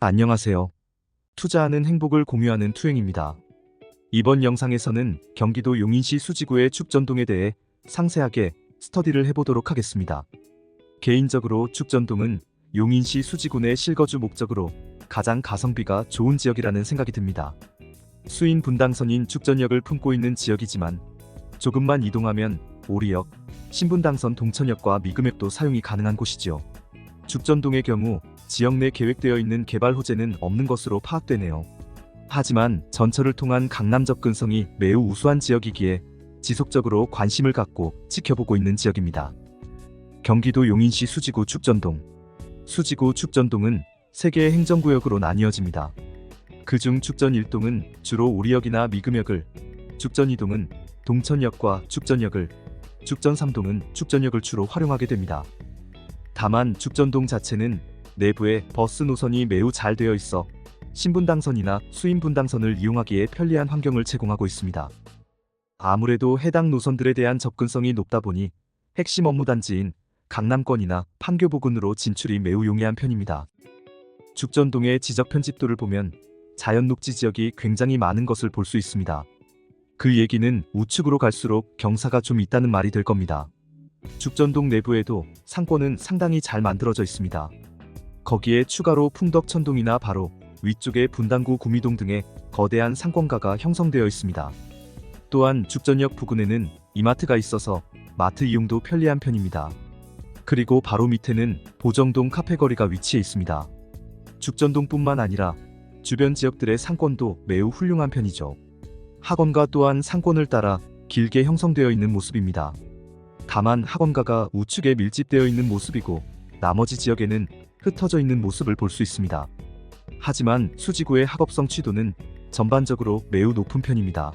안녕하세요. 투자하는 행복을 공유하는 투행입니다. 이번 영상에서는 경기도 용인시 수지구의 축전동에 대해 상세하게 스터디를 해보도록 하겠습니다. 개인적으로 축전동은 용인시 수지구 내 실거주 목적으로 가장 가성비가 좋은 지역이라는 생각이 듭니다. 수인 분당선인 축전역을 품고 있는 지역이지만 조금만 이동하면 오리역, 신분당선 동천역과 미금역도 사용이 가능한 곳이지요. 축전동의 경우 지역 내 계획되어 있는 개발 호재는 없는 것으로 파악되네요. 하지만 전철을 통한 강남 접근성이 매우 우수한 지역이기에 지속적으로 관심을 갖고 지켜보고 있는 지역입니다. 경기도 용인시 수지구 축전동. 수지구 축전동은 3개의 행정구역으로 나뉘어집니다. 그중 축전 1동은 주로 오리역이나 미금역을, 축전 2동은 동천역과 축전역을, 축전 3동은 축전역을 주로 활용하게 됩니다. 다만 축전동 자체는 내부에 버스 노선이 매우 잘 되어 있어 신분당선이나 수인분당선을 이용하기에 편리한 환경을 제공하고 있습니다. 아무래도 해당 노선들에 대한 접근성이 높다 보니 핵심 업무단지인 강남권이나 판교 부근으로 진출이 매우 용이한 편입니다. 축전동의 지적 편집도를 보면 자연 녹지 지역이 굉장히 많은 것을 볼 수 있습니다. 그 얘기는 우측으로 갈수록 경사가 좀 있다는 말이 될 겁니다. 축전동 내부에도 상권은 상당히 잘 만들어져 있습니다. 거기에 추가로 풍덕천동이나 바로 위쪽에 분당구 구미동 등의 거대한 상권가가 형성되어 있습니다. 또한 축전역 부근에는 이마트가 있어서 마트 이용도 편리한 편입니다. 그리고 바로 밑에는 보정동 카페거리가 위치해 있습니다. 축전동뿐만 아니라 주변 지역들의 상권도 매우 훌륭한 편이죠. 학원가 또한 상권을 따라 길게 형성되어 있는 모습입니다. 다만 학원가가 우측에 밀집되어 있는 모습이고 나머지 지역에는 흩어져 있는 모습을 볼 수 있습니다. 하지만 수지구의 학업성 취도는 전반적으로 매우 높은 편입니다.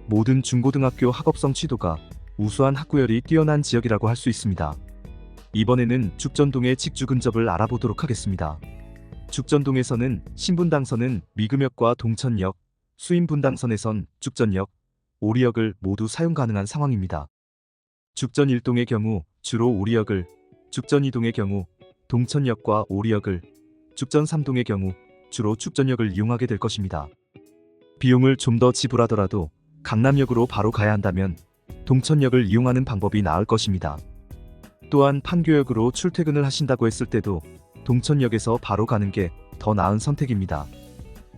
모든 중고등학교 학업성 취도가 우수한 학구열이 뛰어난 지역이라고 할 수 있습니다. 이번에는 축전동의 직주 근접을 알아보도록 하겠습니다. 축전동에서는 신분당선은 미금역과 동천역, 수인분당선에선 축전역, 오리역을 모두 사용 가능한 상황입니다. 축전 1동의 경우 주로 오리역을, 축전 2동의 경우 동천역과 오리역을, 축전 3동의 경우 주로 축전역을 이용하게 될 것입니다. 비용을 좀 더 지불하더라도 강남역으로 바로 가야 한다면 동천역을 이용하는 방법이 나을 것입니다. 또한 판교역으로 출퇴근을 하신다고 했을 때도 동천역에서 바로 가는 게 더 나은 선택입니다.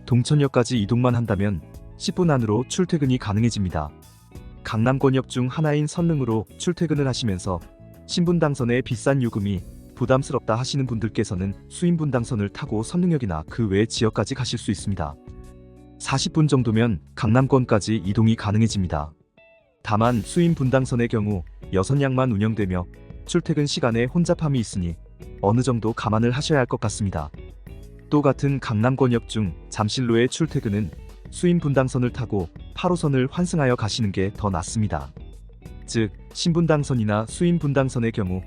동천역까지 이동만 한다면 10분 안으로 출퇴근이 가능해집니다. 강남권역 중 하나인 선릉으로 출퇴근을 하시면서 신분당선의 비싼 요금이 부담스럽다 하시는 분들께서는 수인분당선을 타고 선릉역이나 그 외 지역까지 가실 수 있습니다. 40분 정도면 강남권까지 이동이 가능해집니다. 다만 수인분당선의 경우 6량만 운영되며 출퇴근 시간에 혼잡함이 있으니 어느 정도 감안을 하셔야 할 것 같습니다. 또 같은 강남권역 중 잠실로의 출퇴근은 수인분당선을 타고 8호선을 환승하여 가시는 게 더 낫습니다. 즉 신분당선이나 수인분당선의 경우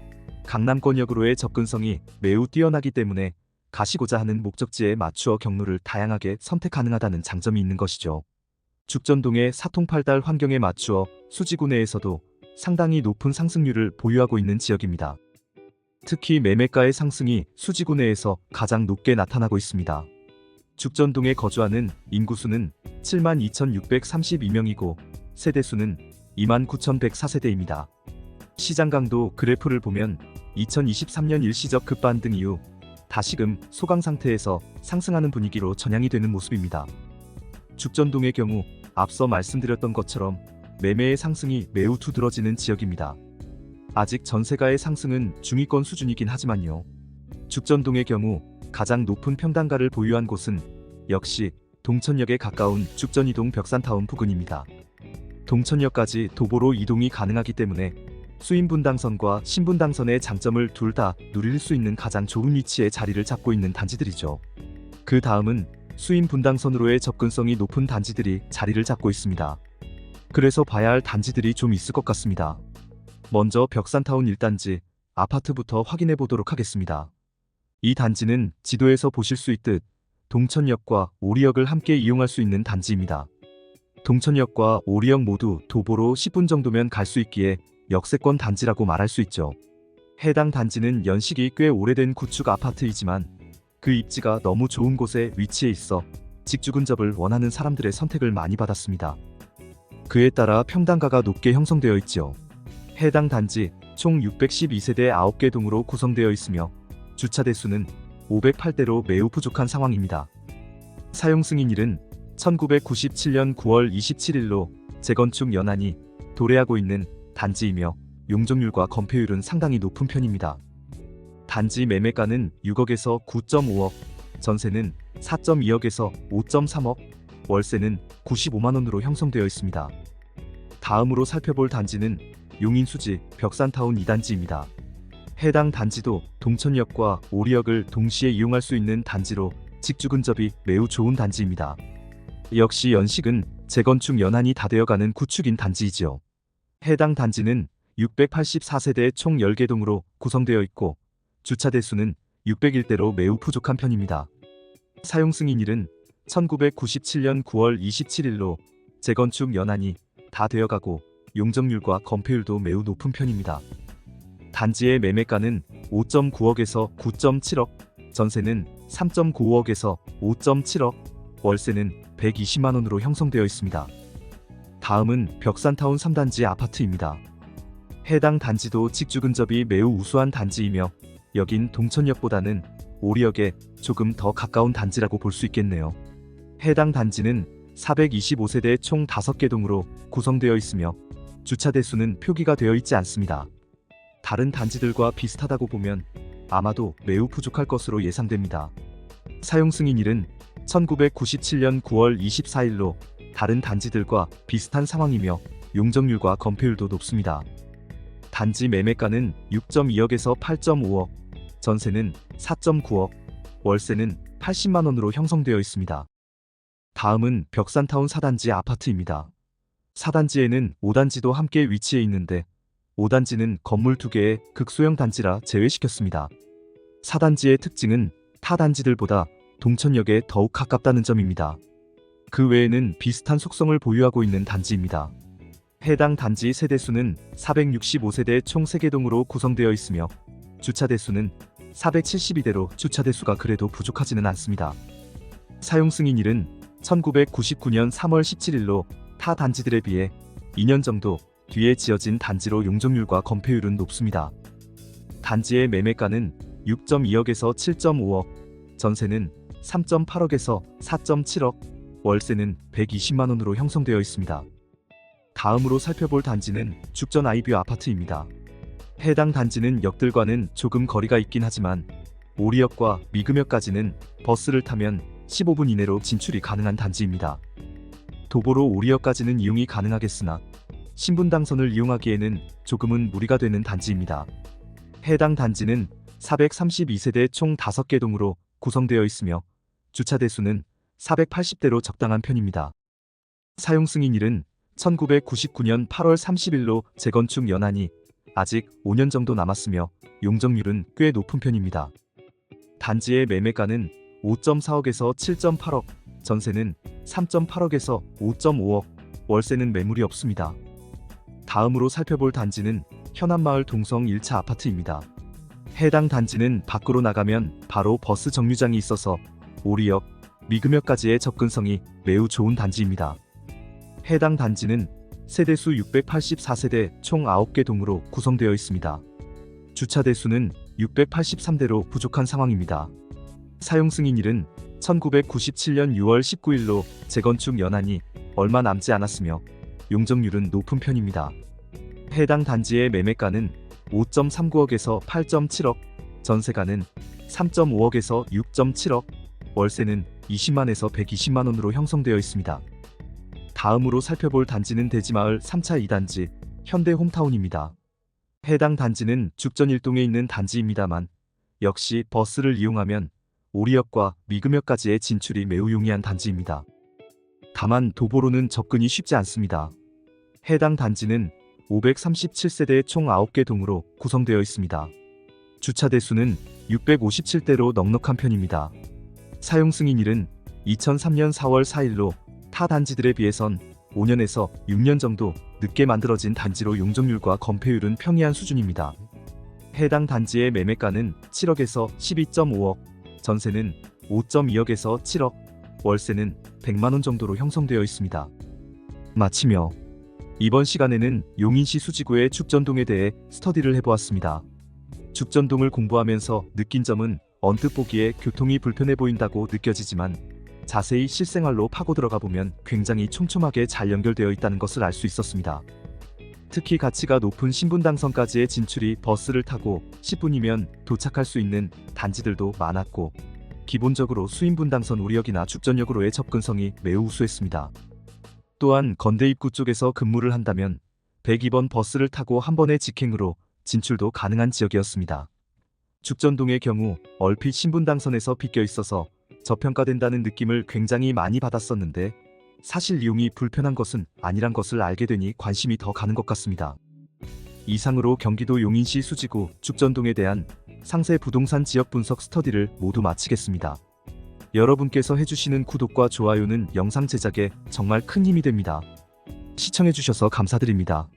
강남권역으로의 접근성이 매우 뛰어나기 때문에 가시고자 하는 목적지에 맞추어 경로를 다양하게 선택 가능하다는 장점이 있는 것이죠. 축전동의 사통팔달 환경에 맞추어 수지구 내에서도 상당히 높은 상승률을 보유하고 있는 지역입니다. 특히 매매가의 상승이 수지구 내에서 가장 높게 나타나고 있습니다. 축전동에 거주하는 인구수는 72,632명이고 세대수는 29,104세대입니다. 시장 강도 그래프를 보면 2023년 일시적 급반등 이후 다시금 소강 상태에서 상승하는 분위기로 전향이 되는 모습입니다. 축전동의 경우 앞서 말씀드렸던 것처럼 매매의 상승이 매우 두드러지는 지역입니다. 아직 전세가의 상승은 중위권 수준이긴 하지만요. 축전동의 경우 가장 높은 평당가를 보유한 곳은 역시 동천역에 가까운 축전 2동 벽산타운 부근입니다. 동천역까지 도보로 이동이 가능하기 때문에 수인분당선과 신분당선의 장점을 둘 다 누릴 수 있는 가장 좋은 위치에 자리를 잡고 있는 단지들이죠. 그 다음은 수인분당선으로의 접근성이 높은 단지들이 자리를 잡고 있습니다. 그래서 봐야 할 단지들이 좀 있을 것 같습니다. 먼저 벽산타운 1단지 아파트부터 확인해 보도록 하겠습니다. 이 단지는 지도에서 보실 수 있듯 동천역과 오리역을 함께 이용할 수 있는 단지입니다. 동천역과 오리역 모두 도보로 10분 정도면 갈 수 있기에 역세권 단지라고 말할 수 있죠. 해당 단지는 연식이 꽤 오래된 구축 아파트이지만 그 입지가 너무 좋은 곳에 위치해 있어 직주 근접을 원하는 사람들의 선택을 많이 받았습니다. 그에 따라 평당가가 높게 형성되어 있지요. 해당 단지 총 612세대 9개 동으로 구성되어 있으며 주차 대수는 508대로 매우 부족한 상황입니다. 사용 승인일은 1997년 9월 27일로 재건축 연한이 도래하고 있는 단지이며 용적률과 건폐율은 상당히 높은 편입니다. 단지 매매가는 6억에서 9.5억, 전세는 4.2억에서 5.3억, 월세는 95만원으로 형성되어 있습니다. 다음으로 살펴볼 단지는 용인수지 벽산타운 2단지입니다. 해당 단지도 동천역과 오리역을 동시에 이용할 수 있는 단지로 직주 근접이 매우 좋은 단지입니다. 역시 연식은 재건축 연한이 다 되어가는 구축인 단지이지요. 해당 단지는 684세대 총 10개 동으로 구성되어 있고 주차 대수는 601대로 매우 부족한 편입니다. 사용 승인일은 1997년 9월 27일로 재건축 연한이 다 되어가고 용적률과 건폐율도 매우 높은 편입니다. 단지의 매매가는 5.9억에서 9.7억, 전세는 3.95억에서 5.7억, 월세는 120만원으로 형성되어 있습니다. 다음은 벽산타운 3단지 아파트입니다. 해당 단지도 직주 근접이 매우 우수한 단지이며 여긴 동천역보다는 오리역에 조금 더 가까운 단지라고 볼 수 있겠네요. 해당 단지는 425세대 총 5개 동으로 구성되어 있으며 주차 대수는 표기가 되어 있지 않습니다. 다른 단지들과 비슷하다고 보면 아마도 매우 부족할 것으로 예상됩니다. 사용 승인일은 1997년 9월 24일로 다른 단지들과 비슷한 상황이며 용적률과 건폐율도 높습니다. 단지 매매가는 6.2억에서 8.5억, 전세는 4.9억, 월세는 80만원으로 형성되어 있습니다. 다음은 벽산타운 4단지 아파트입니다. 4단지에는 5단지도 함께 위치해 있는데 5단지는 건물 2개의 극소형 단지라 제외시켰습니다. 4단지의 특징은 타 단지들보다 동천역에 더욱 가깝다는 점입니다. 그 외에는 비슷한 속성을 보유하고 있는 단지입니다. 해당 단지 세대수는 465세대 총 3개 동으로 구성되어 있으며 주차 대수는 472대로 주차 대수가 그래도 부족하지는 않습니다. 사용 승인일은 1999년 3월 17일로 타 단지들에 비해 2년 정도 뒤에 지어진 단지로 용적률과 건폐율은 높습니다. 단지의 매매가는 6.2억에서 7.5억, 전세는 3.8억에서 4.7억, 월세는 120만원으로 형성되어 있습니다. 다음으로 살펴볼 단지는 죽전 아이뷰 아파트입니다. 해당 단지는 역들과는 조금 거리가 있긴 하지만 오리역과 미금역까지는 버스를 타면 15분 이내로 진출이 가능한 단지입니다. 도보로 오리역까지는 이용이 가능하겠으나 신분당선을 이용하기에는 조금은 무리가 되는 단지입니다. 해당 단지는 432세대 총 5개 동으로 구성되어 있으며 주차 대수는 480대로 적당한 편입니다. 사용 승인일은 1999년 8월 30일로 재건축 연한이 아직 5년 정도 남았으며 용적률은 꽤 높은 편입니다. 단지의 매매가는 5.4억에서 7.8억, 전세는 3.8억에서 5.5억, 월세는 매물이 없습니다. 다음으로 살펴볼 단지는 현안마을 동성 1차 아파트입니다. 해당 단지는 밖으로 나가면 바로 버스 정류장이 있어서 오리역, 미금역까지의 접근성이 매우 좋은 단지입니다. 해당 단지는 세대수 684세대 총 9개 동으로 구성되어 있습니다. 주차 대수는 683대로 부족한 상황입니다. 사용 승인일은 1997년 6월 19일로 재건축 연한이 얼마 남지 않았으며 용적률은 높은 편입니다. 해당 단지의 매매가는 5.39억에서 8.7억, 전세가는 3.5억에서 6.7억, 월세는 20만에서 120만원으로 형성되어 있습니다. 다음으로 살펴볼 단지는 대지마을 3차 2단지 현대홈타운입니다. 해당 단지는 죽전 1동에 있는 단지입니다만 역시 버스를 이용하면 오리역과 미금역까지의 진출이 매우 용이한 단지입니다. 다만 도보로는 접근이 쉽지 않습니다. 해당 단지는 537세대 총 9개 동으로 구성되어 있습니다. 주차 대수는 657대로 넉넉한 편입니다. 사용 승인일은 2003년 4월 4일로 타 단지들에 비해선 5년에서 6년 정도 늦게 만들어진 단지로 용적률과 건폐율은 평이한 수준입니다. 해당 단지의 매매가는 7억에서 12.5억, 전세는 5.2억에서 7억, 월세는 100만 원 정도로 형성되어 있습니다. 마치며 이번 시간에는 용인시 수지구의 죽전동에 대해 스터디를 해보았습니다. 죽전동을 공부하면서 느낀 점은 언뜻 보기에 교통이 불편해 보인다고 느껴지지만 자세히 실생활로 파고 들어가 보면 굉장히 촘촘하게 잘 연결되어 있다는 것을 알 수 있었습니다. 특히 가치가 높은 신분당선까지의 진출이 버스를 타고 10분이면 도착할 수 있는 단지들도 많았고, 기본적으로 수인분당선 우리역이나 죽전역으로의 접근성이 매우 우수했습니다. 또한 건대 입구 쪽에서 근무를 한다면 102번 버스를 타고 한 번의 직행으로 진출도 가능한 지역이었습니다. 죽전동의 경우 얼핏 신분당선에서 빗겨 있어서 저평가된다는 느낌을 굉장히 많이 받았었는데, 사실 이용이 불편한 것은 아니란 것을 알게 되니 관심이 더 가는 것 같습니다. 이상으로 경기도 용인시 수지구 죽전동에 대한 상세 부동산 지역 분석 스터디를 모두 마치겠습니다. 여러분께서 해주시는 구독과 좋아요는 영상 제작에 정말 큰 힘이 됩니다. 시청해주셔서 감사드립니다.